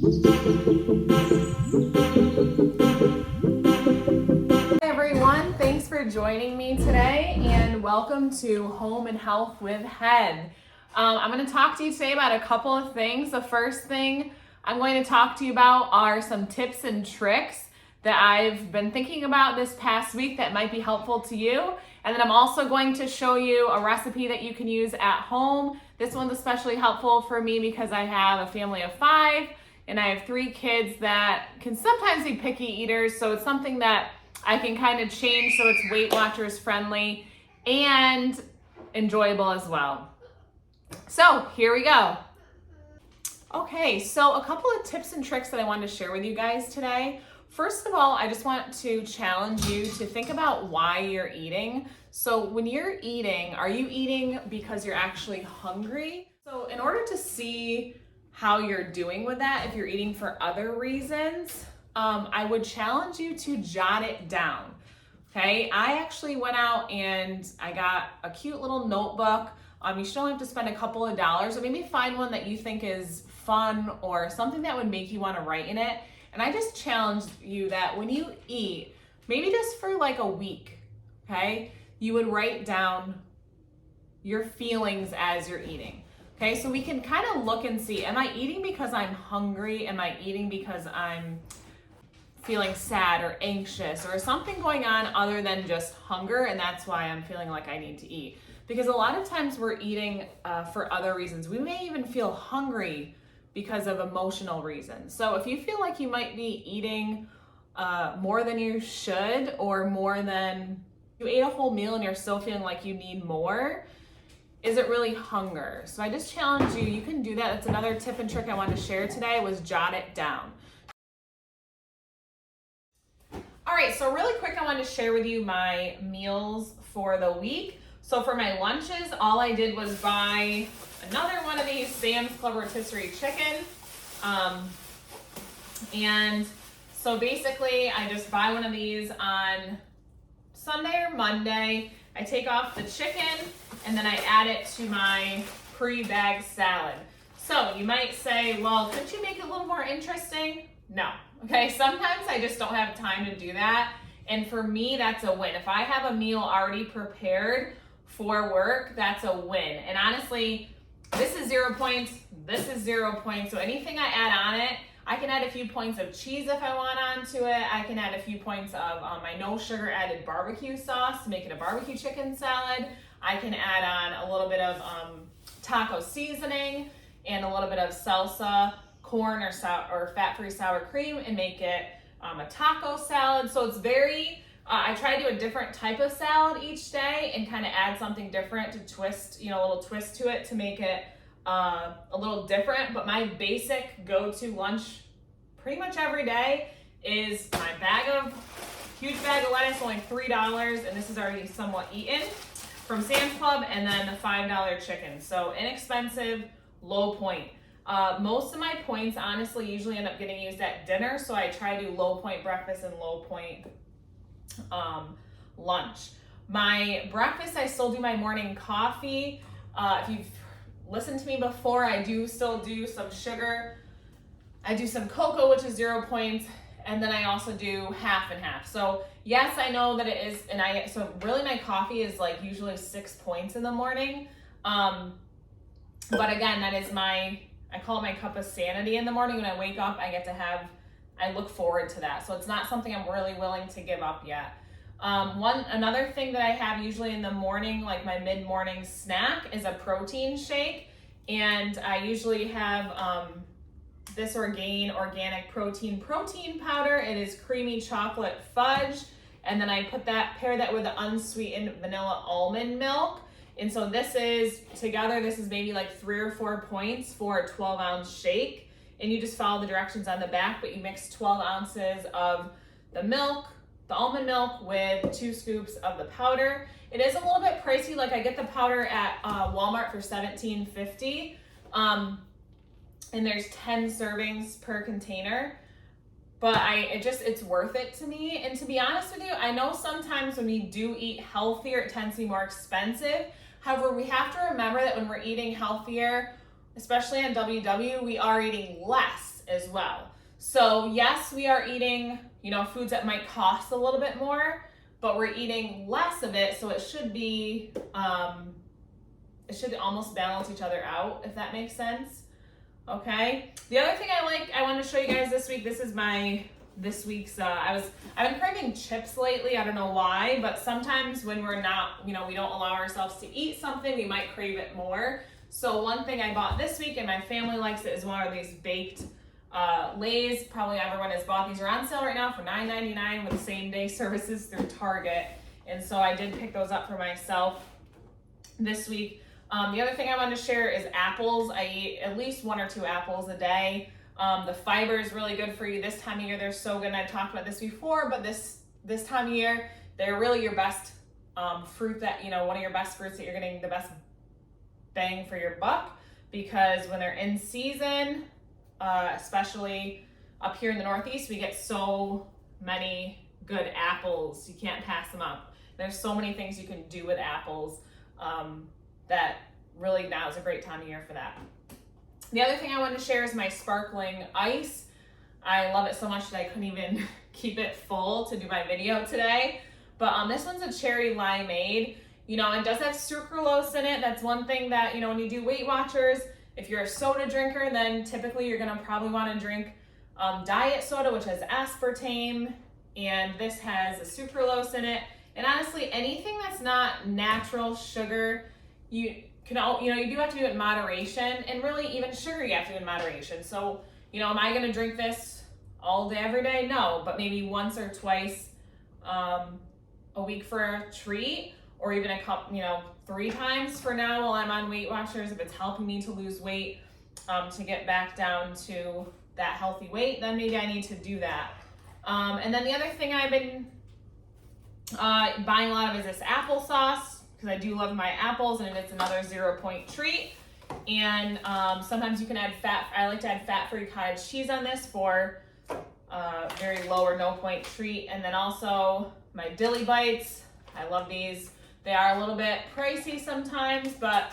Hi everyone, thanks for joining me today and welcome to Home and Health with Head. I'm going to talk to you today about a couple of things. The first thing I'm going to talk to you about are some tips and tricks that I've been thinking about this past week that might be helpful to you. And then I'm also going to show you a recipe that you can use at home. This one's especially helpful for me because I have a family of 5 and I have 3 kids that can sometimes be picky eaters. So it's something that I can kind of change so it's Weight Watchers friendly and enjoyable as well. So here we go. Okay, so a couple of tips and tricks that I wanted to share with you guys today. First of all, I just want to challenge you to think about why you're eating. So when you're eating, are you eating because you're actually hungry? So in order to see how you're doing with that, if you're eating for other reasons, I would challenge you to jot it down. Okay, I actually went out and I got a cute little notebook. You should only have to spend a couple of dollars, or maybe find one that you think is fun or something that would make you want to write in it. And I just challenged you that when you eat, maybe just for like a week, okay, you would write down your feelings as you're eating. Okay, so we can kind of look and see, am I eating because I'm hungry? Am I eating because I'm feeling sad or anxious or something going on other than just hunger, and that's why I'm feeling like I need to eat? Because a lot of times we're eating for other reasons. We may even feel hungry because of emotional reasons. So if you feel like you might be eating more than you should, or more than you ate a whole meal and you're still feeling like you need more, is it really hunger? So I just challenge you, you can do that. That's another tip and trick I wanted to share today, was jot it down. All right, so really quick, I wanted to share with you my meals for the week. So for my lunches, all I did was buy another one of these Sam's Club rotisserie chicken. And so basically I just buy one of these on Sunday or Monday. I take off the chicken and then I add it to my pre-bagged salad. So you might say, well, couldn't you make it a little more interesting? No. Okay, sometimes I just don't have time to do that. And for me, that's a win. If I have a meal already prepared for work, that's a win. And honestly, this is 0 points, this is 0 points. So anything I add on it, I can add a few points of cheese if I want onto it. I can add a few points of my no sugar added barbecue sauce to make it a barbecue chicken salad. I can add on a little bit of taco seasoning and a little bit of salsa, corn or fat-free sour cream, and make it a taco salad. So it's very, I try to do a different type of salad each day and kind of add something different to twist, a little twist to it to make it a little different. But my basic go-to lunch pretty much every day is my huge bag of lettuce, only $3, and this is already somewhat eaten, from Sam's Club, and then the $5 chicken. So inexpensive, low point. Most of my points honestly usually end up getting used at dinner, so I try to do low point breakfast and low point lunch. My breakfast, I still do my morning coffee. If you've listened to me before, I do still do some sugar. I do some cocoa, which is 0 points, and then I also do half and half. So yes, I know that it is, so really my coffee is like usually 6 points in the morning. But again, that is I call it my cup of sanity in the morning. When I wake up, I look forward to that. So it's not something I'm really willing to give up yet. Another thing that I have usually in the morning, like my mid-morning snack, is a protein shake. And I usually have this organic protein powder. It is creamy chocolate fudge. And then I pair that with the unsweetened vanilla almond milk. And so this is maybe like 3 or 4 points for a 12-ounce shake. And you just follow the directions on the back, but you mix 12 ounces of the almond milk with 2 scoops of the powder. It is a little bit pricey. Like I get the powder at Walmart for $17.50. And there's 10 servings per container. But it's worth it to me. And to be honest with you, I know sometimes when we do eat healthier, it tends to be more expensive. However, we have to remember that when we're eating healthier, especially on WW, we are eating less. less as well. So yes, we are eating, foods that might cost a little bit more, but we're eating less of it, so it should be, it should almost balance each other out, if that makes sense. Okay. The other thing I wanted to show you guys this week, this is this week's, I've been craving chips lately. I don't know why, but sometimes when we're not, we don't allow ourselves to eat something, we might crave it more. So one thing I bought this week, and my family likes it, is one of these baked Lay's. Probably everyone has bought these. Are on sale right now for $9.99 with same day services through Target. And so I did pick those up for myself this week. The other thing I wanted to share is apples. I eat at least 1 or 2 apples a day. The fiber is really good for you this time of year. They're so good. And I've talked about this before, but this time of year, they're really your best fruit that, one of your best fruits that you're getting the best bang for your buck, because when they're in season, especially up here in the Northeast, we get so many good apples. You can't pass them up. There's so many things you can do with apples that really now is a great time of year for that. The other thing I wanted to share is my sparkling ice. I love it so much that I couldn't even keep it full to do my video today. But this one's a cherry limeade. It does have sucralose in it. That's one thing that, when you do Weight Watchers, if you're a soda drinker, then typically you're gonna probably wanna drink diet soda, which has aspartame, and this has a sucralose in it. And honestly, anything that's not natural sugar, you do have to do it in moderation, and really even sugar you have to do in moderation. So, am I gonna drink this all day, every day? No, but maybe once or twice a week for a treat, or even a cup, 3 times for now while I'm on Weight Watchers. If it's helping me to lose weight, to get back down to that healthy weight, then maybe I need to do that. And then the other thing I've been buying a lot of is this applesauce, because I do love my apples, and it's another 0-point treat. And sometimes you can add I like to add fat-free cottage cheese on this for very low or no point treat. And then also my dilly bites. I love these. They are a little bit pricey sometimes, but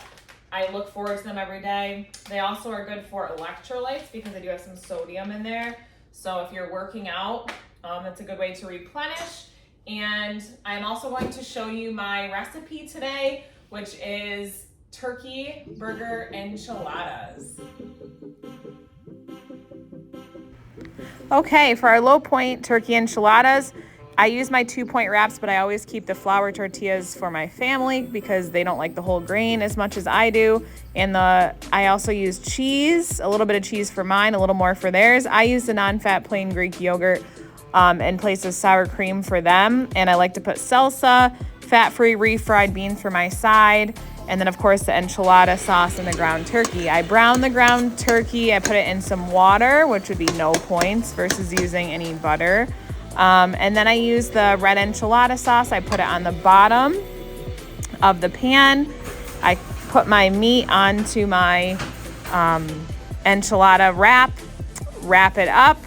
I look forward to them every day. They also are good for electrolytes because they do have some sodium in there. So if you're working out, that's a good way to replenish. And I'm also going to show you my recipe today, which is turkey burger enchiladas. Okay, for our low point turkey enchiladas, I use my 2-point wraps, but I always keep the flour tortillas for my family because they don't like the whole grain as much as I do. And I also use cheese, a little bit of cheese for mine, a little more for theirs. I use the non-fat plain Greek yogurt in place of sour cream for them. And I like to put salsa, fat-free refried beans for my side, and then of course the enchilada sauce and the ground turkey. I brown the ground turkey. I put it in some water, which would be no points versus using any butter. And then I use the red enchilada sauce. I put it on the bottom of the pan. I put my meat onto my enchilada wrap it up,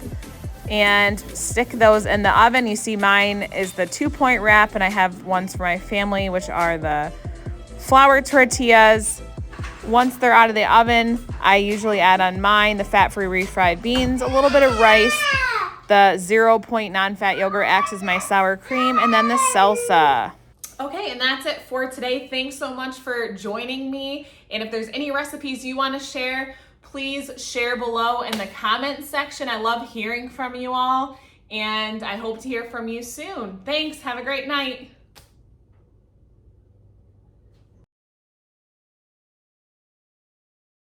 and stick those in the oven. You see mine is the 2-point wrap, and I have ones for my family, which are the flour tortillas. Once they're out of the oven, I usually add on mine the fat-free refried beans, a little bit of rice. The 0-point non-fat yogurt acts as my sour cream, and then the salsa. Okay, and that's it for today. Thanks so much for joining me. And if there's any recipes you want to share, please share below in the comment section. I love hearing from you all, and I hope to hear from you soon. Thanks. Have a great night.